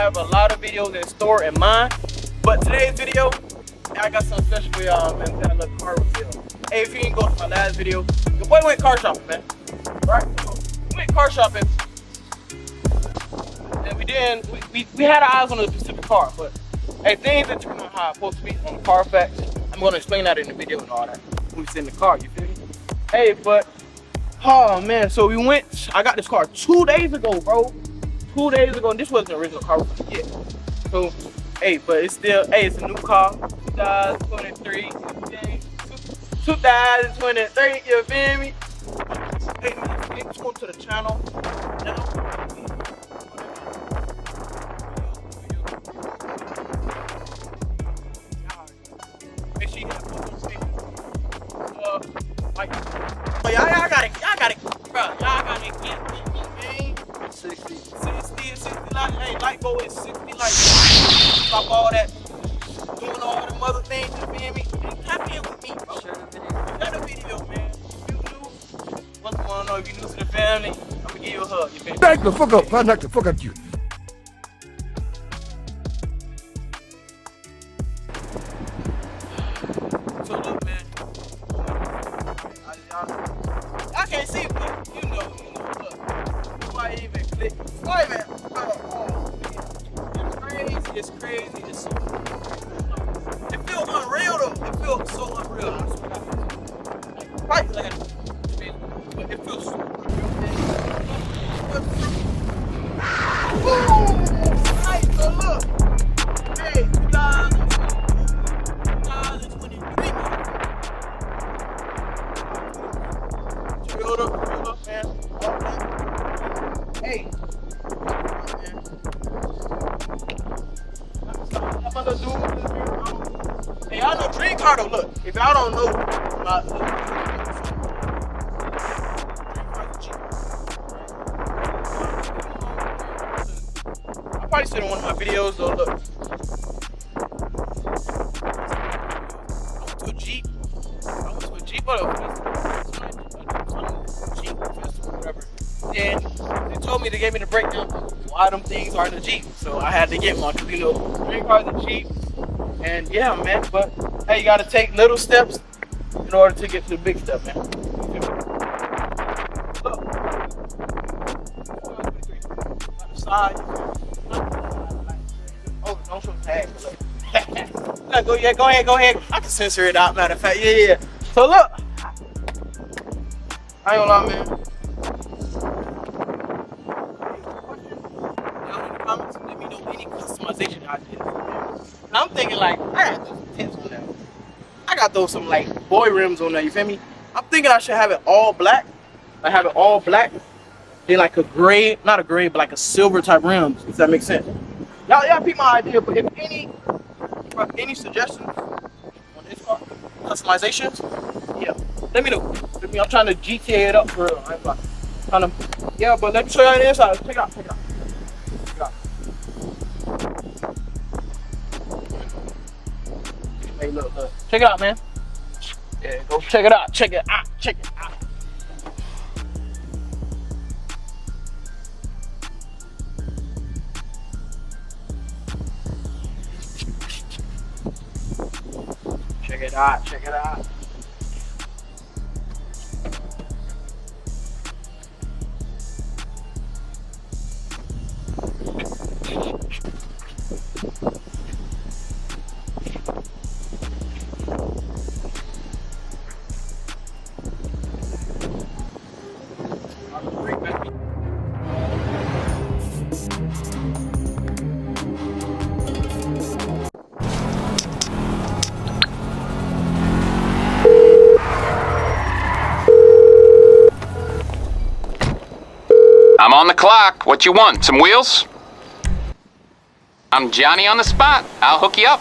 have a lot of videos in store in mind, but today's video, I got something special for y'all, man. That little car reveal. Hey, if you didn't go to my last video, your boy went car shopping, man. Right? So, we went car shopping, and we had our eyes on a specific car, but hey, things that turn out how it's supposed to be on the car facts. I'm gonna explain that in the video and all that. When we sit in the car, you feel me? Hey, but oh man, so we went. I got this car 2 days ago, bro. 2 days ago, and this wasn't the original car we were gonna get. So, hey, but it's still, hey, it's a new car. 2023, 2023, you feel me? Hey man, let's go to the channel now. Make sure you have photos. Like, oh, y'all got it, bro. Y'all gotta get me, man. 60 like, hey, light go at 60 like. Stop all that, doing all the mother things, you feel me? And tap in with me, bro. Share the video, man. If you new, what's going on? If you new to the family, I'm gonna give you a hug, you feel me? Knock the fuck up, man. Knock the fuck out you. So look, man. I can't see, but you know, look. Before I even click, it's crazy. It's so, it feels unreal though. It feels so unreal. I swear. Like, but it feels so unreal. Hey, so look. Hey, 2023. Build up, man. Hey. Hey, y'all know Dream Car though. Look, if y'all don't know, I probably said in one of my videos though. Look, I went to a Jeep. Jeep festival, whatever. And they told me, they gave me the breakdown of why them things are in the Jeep. So I had to get one, cause you know, Dream Car is a Jeep. And yeah, man, but hey, you gotta take little steps in order to get to the big step, man. Look. Side. Oh, don't show tag. Look, go ahead. I can censor it out, matter of fact. Yeah. So look. I ain't gonna lie, man. Y'all in the comments, let me know any customization ideas. I'm thinking like, I gotta throw some tints on there. I gotta throw some like boy rims on there, you feel me? I'm thinking I should have it all black. Like have it all black. Then like a gray, not a gray, but like a silver type rims, if that makes sense. Y'all peep my idea, but if any suggestions on this car, customizations, yeah, let me know. I'm trying to GTA it up for real. Yeah, but let me show y'all the inside. Check it out. Hey, look. Check it out, man. Yeah, go check it out. Check it out. Check it out. Check it out. I'm on the clock. What you want? Some wheels? I'm Johnny on the spot. I'll hook you up.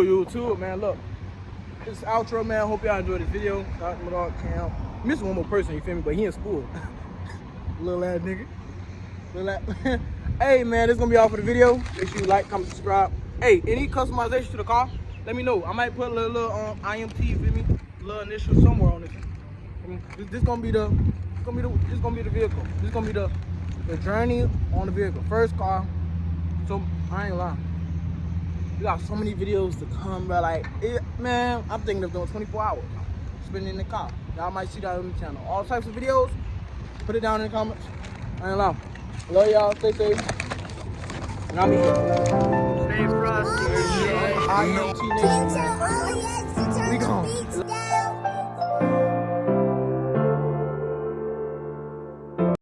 You too, man. Look, this is outro, man. Hope y'all enjoyed this video. Shout out to my dog Cam. Missing one more person, you feel me? But he in school. Little ass nigga. Hey, man, this is gonna be all for the video. Make sure you like, comment, subscribe. Hey, any customization to the car? Let me know. I might put a little IMT, you feel me? A little initial somewhere on it. This gonna be the vehicle. This gonna be the journey on the vehicle. First car. So I ain't lying. We got so many videos to come, bro. Like, man, I'm thinking of doing 24 hours spending in the car. Y'all might see that on the channel. All types of videos. Put it down in the comments. I ain't lying. Love y'all. Stay safe. And I'll be here. Stay frosty. IMT Nation. We gone.